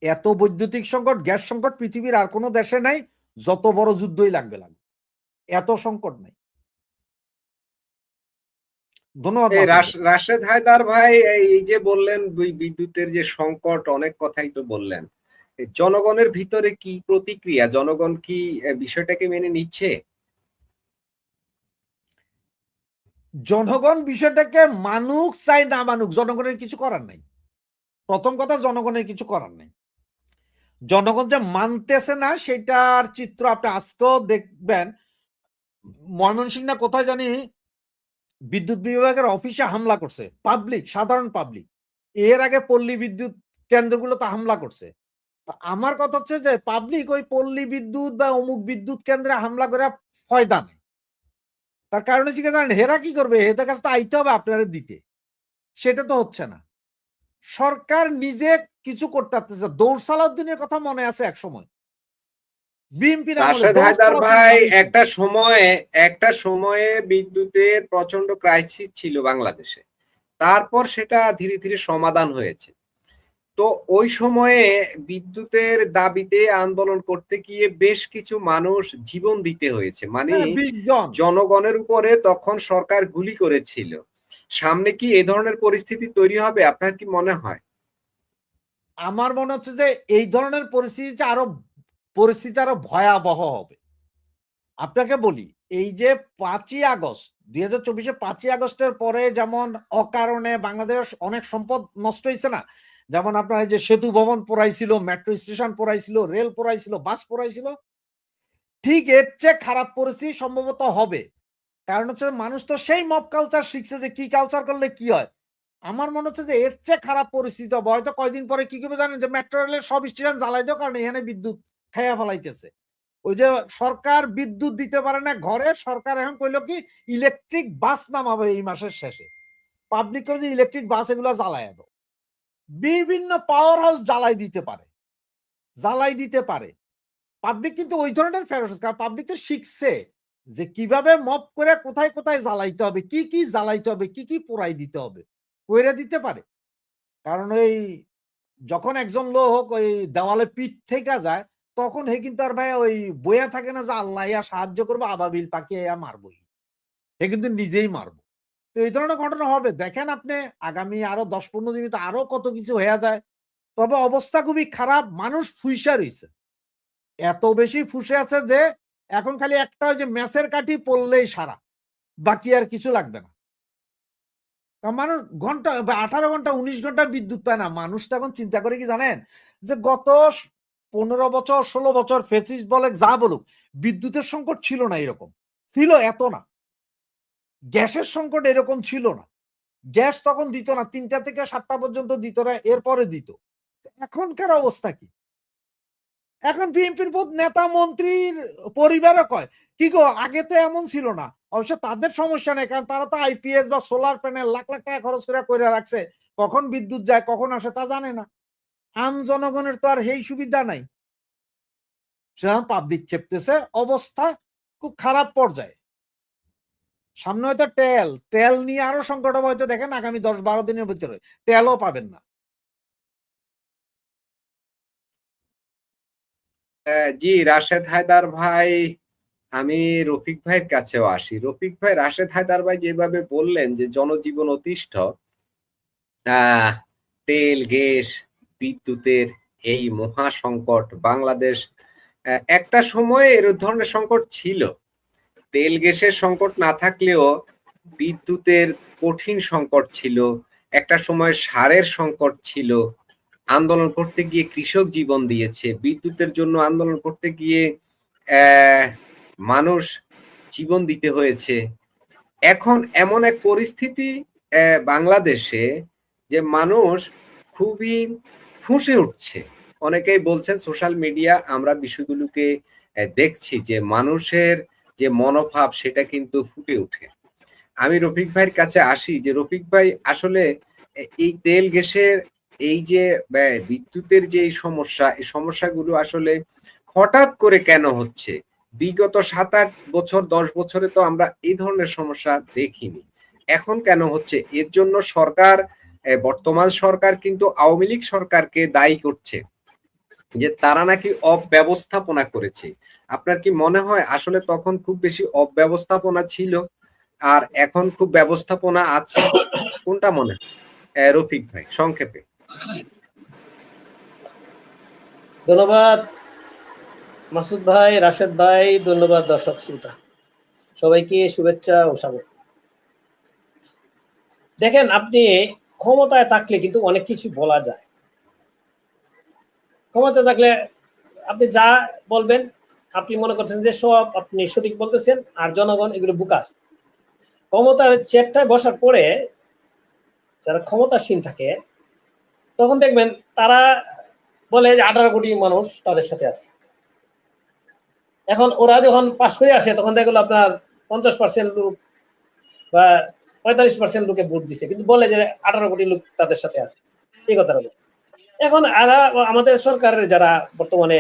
এত বৈদ্যুতিক সংকট, গ্যাস সংকট পৃথিবীর আর কোনো দেশে নাই, যত বড় যুদ্ধই লাগবে লাগবে, এত সংকট নাই। ধন্যবাদ। রাশেদ হায়দার ভাই, এই যে বললেন বিদ্যুতের যে সংকট, অনেক কথাই তো বললেন, জনগণের ভিতরে কি প্রতিক্রিয়া? জনগণ কি বিষয়টাকে মেনে নিচ্ছে? জনগণ বিষয়টাকে মানুক চাই না মানুক, জনগণের কিছু করার নাই। প্রথম কথা, জনগণের কিছু করার নাই। জনগণ যে মানতেছে না সেটার চিত্র আপনি আজকেও দেখবেন। ময়মনসিংহ না কোথায় জানি বিদ্যুৎ বিভাগের অফিসে হামলা করছে পাবলিক, সাধারণ পাবলিক। এর আগে পল্লী বিদ্যুৎ কেন্দ্রগুলোতে হামলা করছে। আমার কথা হচ্ছে যে পাবলিক ওই পল্লী বিদ্যুৎ বা অমুক বিদ্যুৎ কেন্দ্রে হামলা করে ফয়দা নেই। তার কারণে কি জানেন, হেরা কি করবে, এদের কাছে তো আইতে হবে আপনারা দিতে, সেটা তো হচ্ছে না। সরকার নিজে কিছু করতে পারতেছে। দৌড় সালাউদ্দিনের কথা মনে আছে এক সময়, বিএনপির আমলে রাশেদ দৌড় হায়দার সালাউদ্দিন ভাই, নামিয়েছিল। একটা সময়ে বিদ্যুতের প্রচন্ড ক্রাইসিস ছিল বাংলাদেশে, তারপর সেটা ধীরে ধীরে সমাধান হয়েছে। তো ওই সময়ে বিদ্যুতের দাবিতে আন্দোলন করতে গিয়ে বেশ কিছু মানুষ জীবন দিতে হয়েছে, মানে 20 জন। জনগণের উপরে তখন সরকার গুলি করেছিল। সামনে কি এই ধরনের পরিস্থিতি তৈরি হবে, আপনার কি মনে হয়? আমার মনে হচ্ছে যে এই ধরনের পরিস্থিতি আরো ভয়াবহ হবে। আপনাকে বলি, এই যে 5ই আগস্ট 2024 5ই আগস্টের পরে যেমন অকারণে বাংলাদেশ অনেক সম্পদ নষ্ট হয়েছে না, যেমন আপনার এই যে সেতু ভবন পোড়াইছিল, মেট্রো স্টেশন পোড়াইছিল, রেল পোড়াইছিল, বাস পোড়াইছিল, ঠিক এর চেয়ে খারাপ পরিস্থিতি সম্ভবত হবে। কারণ হচ্ছে মানুষ তো সেই মব কালচার শিখছে যে কি কালচার করলে কি হয়। আমার মনে হচ্ছে যে এর চেয়ে খারাপ পরিস্থিতি হবে। হয়তো কয়দিন পরে কি করবে জানেন, যে মেট্রো রেলের সব স্টেশন জ্বালাই দেওয়ার কারণে এখানে বিদ্যুৎ খাইয়া ফেলাইতেছে। ওই যে সরকার বিদ্যুৎ দিতে পারে না ঘরে, সরকার এখন কইলো কি ইলেকট্রিক বাস নামাবে এই মাসের শেষে। পাবলিক যে ইলেকট্রিক বাস এগুলো জ্বালায় দাও, বিভিন্ন পাওয়ার হাউস জ্বালাই দিতে পারে। পাবলিক কিন্তু ওই ধরনের ফেরোস, কারণ পাবলিক তো শিখছে যে কিভাবে মপ করে কোথায় কোথায় জ্বালাইতে হবে, কি কি জ্বালাইতে হবে, কি কি পোড়াই দিতে হবে, কইরা দিতে পারে। কারণ ওই যখন একজন লোক ওই দেওয়ালে পিঠ থেকে যায়, তখন হে কিন্তু আর ভাই ওই বইয়া থাকে না যে আল্লাহ ইয়া সাহায্য করবো, আবাবিল পাখি ইয়া মারবই, হে কিন্তু নিজেই মারবো। তো এই ধরনের ঘটনা হবে। দেখেন আপনি আগামী আরো 10-15 দিনে তো আরো কত কিছু হয়ে যায়। তবে অবস্থা খুবই খারাপ, মানুষ ফুইসা রইছে, এত বেশি ফুসে আছে যে এখন খালি একটা ওই যে ম্যাচের কাঠি পড়লেই সারা, বাকি আর কিছু লাগবে না। মানুষ ঘন্টা 18 ঘন্টা 19 ঘন্টা বিদ্যুৎ পায় না। মানুষ তো এখন চিন্তা করে কি জানেন, যে গত 15 বছর 16 বছর ফেসিস্ট বলে যা বলুক, বিদ্যুতের সংকট ছিল না, এরকম ছিল এত না। গ্যাসের সংকট এরকম ছিল না। গ্যাস তখন দিত না, 3টা থেকে 7টা পর্যন্ত দিত না, এরপরে দিত। এখনকার অবস্থা কি? এখন বিএনপির বহুত নেতা মন্ত্রীর পরিবারও কয় কি গো, আগে তো এমন ছিল না। অবশ্য তাদের সমস্যা নেই, কারণ তারা তো আইপিএস বা সোলার প্যানেল লাখ লাখ টাকা খরচ করে রাখছে, কখন বিদ্যুৎ যায় কখন আসে তা জানে না। আম জনগণের তো আর সেই সুবিধা নাই। সেরকম পাবলিক খেপতেছে, অবস্থা খুব খারাপ পর্যায়ে। সামনে হয়তো তেল নিয়ে আরো সংকট হবে, হয়তো দেখেন আগামী 10-12 দিনের ভিতরে তেলও পাবেন না। জি রাশেদ হায়দার ভাই, আমি রফিক ভাইয়ের কাছেও আসি। রফিক ভাই, রাশেদ হায়দার ভাই যেভাবে বললেন যে জনজীবন অতিষ্ঠ, তেল গ্যাস বিদ্যুতের এই মহা সংকট বাংলাদেশ, একটা সময় এর ধরনের সংকট ছিল। তেল গ্যাসের সংকট না থাকলেও বিদ্যুতের কঠিন সংকট ছিল। একটা সময় সারের সংকট ছিল। আন্দোলন করতে গিয়ে কৃষক জীবন দিয়েছে, বিদ্যুতের জন্য আন্দোলন করতে গিয়ে মানুষ জীবন দিতে হয়েছে। এখন এমন এক পরিস্থিতি বাংলাদেশে যে মানুষ খুবই ফুঁসে উঠছে। অনেকেই বলছেন, সোশ্যাল মিডিয়া আমরা বিষয়গুলোকে দেখছি যে মানুষের যে মনোভাব সেটা কিন্তু ফুটে ওঠে। আমি রফিক ভাইয়ের কাছে আসি যে রফিক ভাই, আসলে এই তেল গ্যাসের এই যে বিদ্যুতের যে সমস্যা, এই সমস্যাগুলো আসলে হঠাৎ করে কেন হচ্ছে? বিগত 7-8 বছর 10 বছরে তো আমরা এই ধরনের সমস্যা দেখিনি, এখন কেন হচ্ছে? এর জন্য সরকার, বর্তমান সরকার কিন্তু আওয়ামী লীগ সরকারকে দায়ী করছে। যে তারা নাকি অব্যবস্থাপনা করেছে। আপনার কি মনে হয় আসলে তখন খুব বেশি অব্যবস্থাপনা ছিল আর এখন খুব ব্যবস্থাপনা আছে? কোনটা মনে হয়? রফিক ভাই সংক্ষেপে। ধন্যবাদ মাসুদ ভাই, রাশেদ ভাই, ধন্যবাদ দর্শক শ্রোতা সবাইকে শুভেচ্ছা ও স্বাগত। দেখেন, আপনি ক্ষমতায় থাকলে কিন্তু অনেক কিছু বলা যায়। ক্ষমতায় থাকলে আপনি যা বলবেন, আপনি মনে করছেন যে সব আপনি সঠিক বলতেছেন, আর জনগণ এগুলো বুকাস। ক্ষমতার চেয়ারটায় বসার পরে যারা ক্ষমতাসীন থাকে তখন দেখবেন তারা বলে যে 18 কোটি মানুষ তাদের সাথে আছে। এখন ওরা যখন পাশ করে আসে তখন দেখলো আপনার 50% লোক বা 45% লোকে ভোট দিছে, কিন্তু বলে যে 18 কোটি লোক তাদের সাথে আছে, এই কথাটা বলে। এখন আমাদের সরকারের যারা বর্তমানে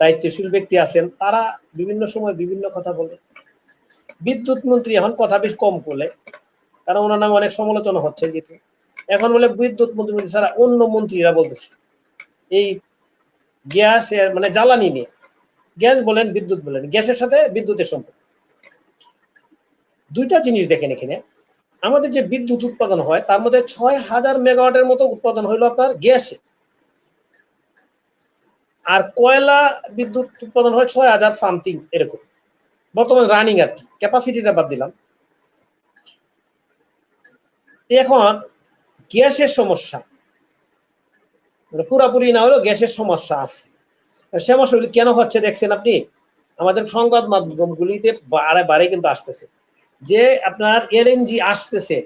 দায়িত্বশীল ব্যক্তি আছেন তারা বিভিন্ন সময় বিভিন্ন কথা বলে। বিদ্যুৎ মন্ত্রী এখন কথা বেশ কম বলে, কারণ ওনার নামে অনেক সমালোচনা হচ্ছে। যেহেতু এখন বলে বিদ্যুৎ মন্ত্রী ছাড়া অন্য মন্ত্রীরা বলতেছে এই গ্যাস মানে জ্বালানি নিয়ে, গ্যাস বলেন বিদ্যুৎ বলেন, গ্যাসের সাথে বিদ্যুতের সম্পর্ক। দুইটা জিনিস দেখেন এখানে, আমাদের যে বিদ্যুৎ উৎপাদন হয় তার মধ্যে 6000 মেগাওয়াটের মতো উৎপাদন হইলো আপনার গ্যাসে, আর কয়লা বিদ্যুৎ উৎপাদন হয় 6000 সামথিং এরকম বর্তমানে রানিং, আর কি ক্যাপাসিটিটা বাদ দিলাম। এখন গ্যাসের সমস্যা পুরাপুরি না হলেও গ্যাসের সমস্যা আছে। সমস্যাগুলি কেন হচ্ছে দেখছেন আপনি, আমাদের সংবাদ মাধ্যমগুলিতে বারে বারে কিন্তু আসতেছে যে আপনার এলএনজি আসতেছে,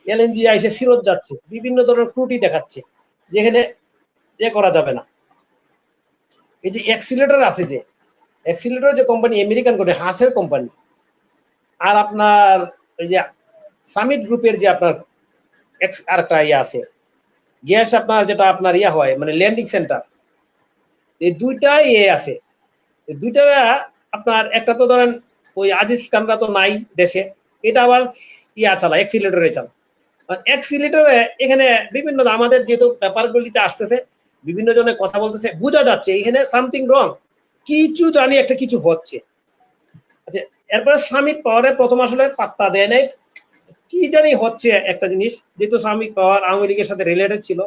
এলএনজি এসে ফেরত যাচ্ছে, বিভিন্ন ধরনের ত্রুটি দেখাচ্ছে যেখানে করা যাবে না। এই যে অ্যাক্সিলেটর আছে, যে অ্যাক্সিলেটর যে কোম্পানি আমেরিকান কোম্পানি, হাসের কোম্পানি, আর আপনার এই যে সামিট গ্রুপের যে আপনার আরেকটা ইয়ে আছে গ্যাস, আপনার যেটা আপনার ইয়া হয় মানে ল্যান্ডিং সেন্টার, এই দুইটাই আছে। দুইটা আপনার একটা তো ধরেন ওই আজিজ খানরা তো নাই দেশে, এটা আবার ইয়া চালায় অ্যাক্সিলেটরে চালায়। অ্যাক্সিলেটরে এখানে বিভিন্ন আমাদের যেহেতু ব্যাপারগুলিতে আসতেছে, বিভিন্ন জনের কথা বলতেছে, বোঝা যাচ্ছে এখানে সামথিং রং, কিছু জানি একটা কিছু হচ্ছে। আচ্ছা, এরপরে সামিট পাওয়ারে প্রথম আসলে পাত্তা দেয় নাই, কি জানি হচ্ছে একটা জিনিস, যেহেতু সামিট পাওয়ার আওয়ামী লীগের সাথে রিলেটেড ছিল,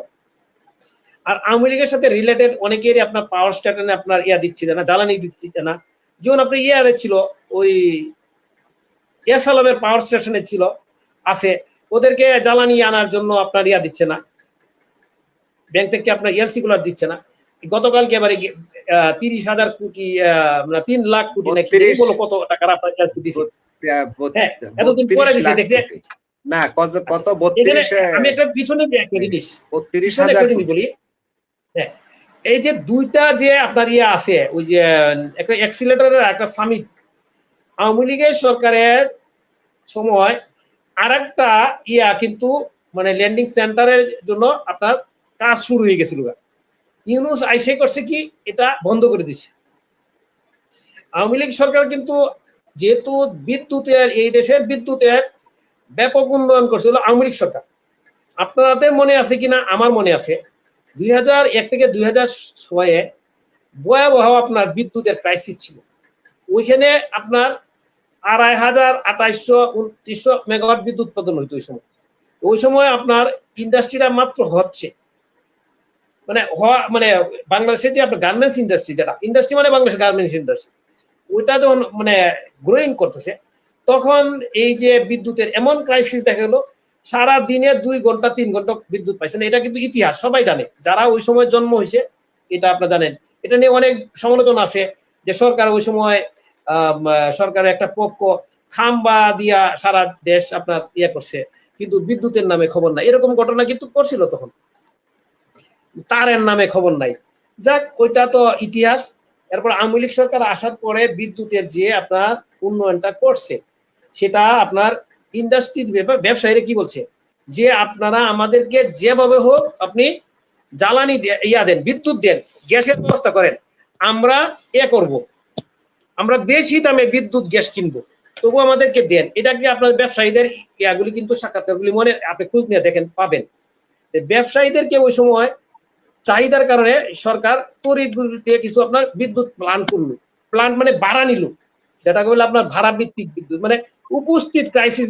আর আওয়ামী লীগের সাথে রিলেটেড অনেকেরই আপনার পাওয়ার স্টেশনে আপনার ইয়া দিচ্ছে না, জ্বালানি দিচ্ছে না। যেমন আপনার ইয়ারে ছিল ওই ইয়াসালামের পাওয়ার স্টেশনে ছিল আছে, ওদেরকে জ্বালানি আনার জন্য আপনার ইয়া দিচ্ছে না, ব্যাংক থেকে আপনার এলসি গুলো দিচ্ছে না। গতকালকে এবারে 30,000 কোটি 3 লাখ কোটি নাকি বলো কত টাকার আপনার এলসি দিছে। হ্যাঁ, এতদিন পরে দিছে দেখতে না কত 32, আমি একটা পিছনে একটা জিনিস 32,000 বলি। হ্যাঁ, এই যে দুইটা যে আপনার ইয়ে আছে, ওই যে একটা অ্যাক্সিলেটরের একটা সামিট, আওয়ামী লীগের সরকারের সময় আর একটা ইয়া কিন্তু মানে ল্যান্ডিং সেন্টারের জন্য আপনার কাজ শুরু হয়ে গেছিল, ইউনুস আইসে করছে কি এটা বন্ধ করে দিছে। আওয়ামী লীগ সরকার কিন্তু যেহেতু বিদ্যুতের এই দেশের বিদ্যুতের ব্যাপক উন্নয়ন করছিল আওয়ামী লীগ সরকার। আপনাদের মনে আছে কিনা, আমার মনে আছে 2001 থেকে 2006 ভয়াবহ আপনার বিদ্যুতের ক্রাইসিস ছিল। ওইখানে আপনার 2500-2900 মেগাওয়াট বিদ্যুৎ উৎপাদন হইতো ওই সময় আপনার ইন্ডাস্ট্রিটা মাত্র হচ্ছে, মানে বাংলাদেশে যে আপনার গার্মেন্টস ইন্ডাস্ট্রি, যেটা ইন্ডাস্ট্রি মানে বাংলাদেশ গার্মেন্টস ইন্ডাস্ট্রি, ওইটা যখন মানে গ্রোয়িং করতেছে, তখন এই যে বিদ্যুতের এমন ক্রাইসিস দেখা গেল, সারা দিনে 2 ঘন্টা 3 ঘন্টা বিদ্যুৎ পাইছে না। এটা কিন্তু ইতিহাস, সবাই জানে, যারা ওই সময় জন্ম হয়েছে এটা আপনারা জানেন। এটা নিয়ে অনেক সমালোচনা আছে যে সরকার ওই সময় সরকারের একটা পক্ষ খাম্বা দিয়া সারা দেশ আপনার ইয়ে করছে, কিন্তু বিদ্যুতের নামে খবর নাই, এরকম ঘটনা কিন্তু করছিল তখন, তারের নামে খবর নাই। যাক, ওইটা তো ইতিহাস। এরপর আওয়ামী লীগ সরকার আসার পরে বিদ্যুতের যে আপনার উন্নয়নটা করছে, সেটা আপনার ইন্ডাস্ট্রির ব্যবসায়ীরা কি বলছে যে আপনারা আমাদেরকে যেভাবে হোক আপনি জ্বালানি ইয়া দেন, বিদ্যুৎ দেন, গ্যাসের ব্যবস্থা করেন, আমরা করব, আমরা বেশি দামে বিদ্যুৎ গ্যাস কিনবো, তবু আমাদেরকে দেন। এটা কি আপনার ব্যবসায়ীদের ইয়াগুলি কিন্তু সাক্ষাৎকারগুলি মনে আপনি খোঁজ নিয়ে দেখেন পাবেন। ব্যবসায়ীদেরকে ওই সময় চাহিদার কারণে সরকার তড়িৎ গতিতে কিছু আপনার বিদ্যুৎ প্লান্ট করলো, প্লান্ট মানে ভাড়া নিল, যেটাকে বলে আপনার ভাড়া ভিত্তিক বিদ্যুৎ, মানে উপস্থিত ক্রাইসিস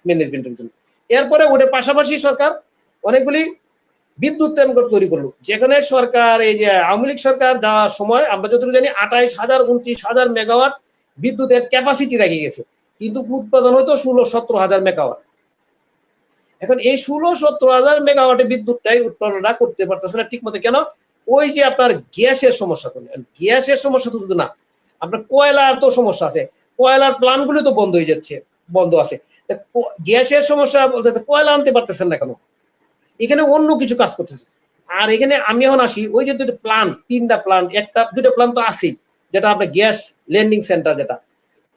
ম্যানেজমেন্টের জন্য। এরপরে ওটার পাশাপাশি সরকার অনেকগুলি বিদ্যুৎ কেন্দ্র তৈরি করলো, যেখানে সরকার এই যে আওয়ামী লীগ সরকার যাওয়ার সময় আমরা যতটুকু জানি 28,000 29,000 মেগাওয়াট বিদ্যুতের ক্যাপাসিটি রেখে গেছে, কিন্তু উৎপাদন হয়তো 16-17,000 মেগাওয়াট। এখন এই 16-17,000 মেগাওয়াটে বিদ্যুৎটাই উৎপাদনটা করতে পারতেছে না ঠিক মতো। কেন? ওই যে আপনার গ্যাসের সমস্যা, গ্যাসের সমস্যা তো শুধু না, আপনার কয়লার তো সমস্যা আছে, কয়লার প্ল্যান্ট গুলো তো বন্ধ হয়ে যাচ্ছে, বন্ধ আছে। গ্যাসের সমস্যা বলতে কয়লা আনতে পারতেছেন না কেন? এখানে অন্য কিছু কাজ করতেছে। আর এখানে আমি এখন আসি, ওই যে দুটো প্ল্যান্ট, 3টা প্ল্যান্ট, দুটো প্ল্যান্ট তো আছেই, যেটা আপনার গ্যাস ল্যান্ডিং সেন্টার যেটা,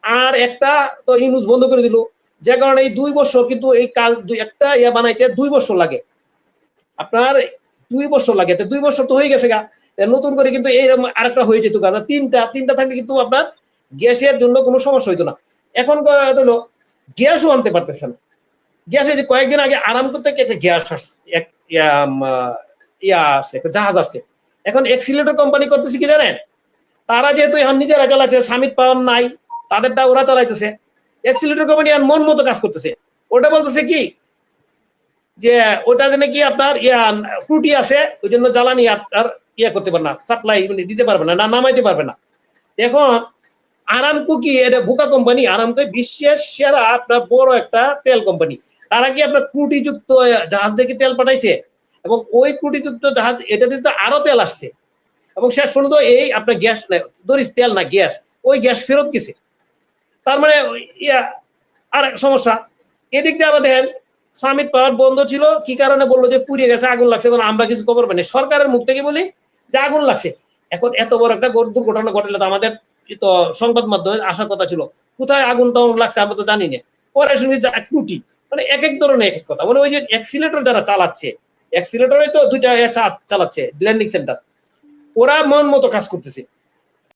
আর একটা তো ইউজ বন্ধ করে দিল, যে কারণে এই 2 বছর কিন্তু এই কাজ একটা ইয়া বানাইতে 2 বছর লাগে, আপনার 2 বছর লাগে। 2 বছর তো হয়ে গেছে গা, নতুন করে কিন্তু এইরকম আরেকটা হয়ে যেত গা, তিনটা থাকলে কিন্তু আপনার গ্যাসের জন্য কোনো সমস্যা হইতো না। এখন হলো গ্যাসও আনতে পারতেছে না। গ্যাসে যে কয়েকদিন আগে আরামকো থেকে একটা গ্যাস আসছে, একটা জাহাজ আসছে। এখন এক্সিলেটর কোম্পানি করতেছে কি জানেন, তারা যেহেতু এখন নিজেরা চালাচ্ছে, সামিট পাওয়ার নাই, তাদেরটা ওরা চালাইতেছে। এক্সিলেটর কোম্পানি আর মন মতো কাজ করতেছে। ওটা বলতেছে কি যে ওটাতে নাকি আপনার ত্রুটি আছে, ওই জন্য জ্বালানি আপনার করতে পারে না, সাপ্লাই দিতে পারবে না, নামাইতে পারবে না। এখন আরামকো কি এটা বোকা কোম্পানি? আরামকো বিশ্বের সেরা আপনার বড় একটা তেল কোম্পানি। তারা কি আপনার ত্রুটিযুক্ত জাহাজ দেখে তেল পাঠাইছে, এবং ওই ত্রুটিযুক্ত জাহাজ এটাতে তো আরো তেল আসছে, এবং শেষ পর্যন্ত এই আপনার গ্যাস ধরিস তেল না গ্যাস, ওই গ্যাস ফেরত গেছে। তার মানে আর এক সমস্যা এদিক দিয়ে আবার দেখেন, সামিট পাওয়ার বন্ধ ছিল, কি কারণে বললো যে পুড়িয়ে গেছে, আগুন লাগছে। এখন আমরা কিছু খবর পাইনি, সরকারের মুখ থেকে বলি যে আগুন লাগছে। এখন এত বড় একটা দুর্ঘটনা ঘটলে তো আমাদের তো সংবাদ মাধ্যমে আসার কথা ছিল, কোথায় আগুন টাউন লাগছে আমরা তো জানি না। পরে শুনি ত্রুটি, মানে এক এক ধরনের এক এক কথা। মানে ওই যে অ্যাক্সিলেটর যারা চালাচ্ছে, অ্যাক্সিলেটরে তো 2টা চালাচ্ছে ল্যান্ডিং সেন্টার, ওরা মন মতো কাজ করতেছে।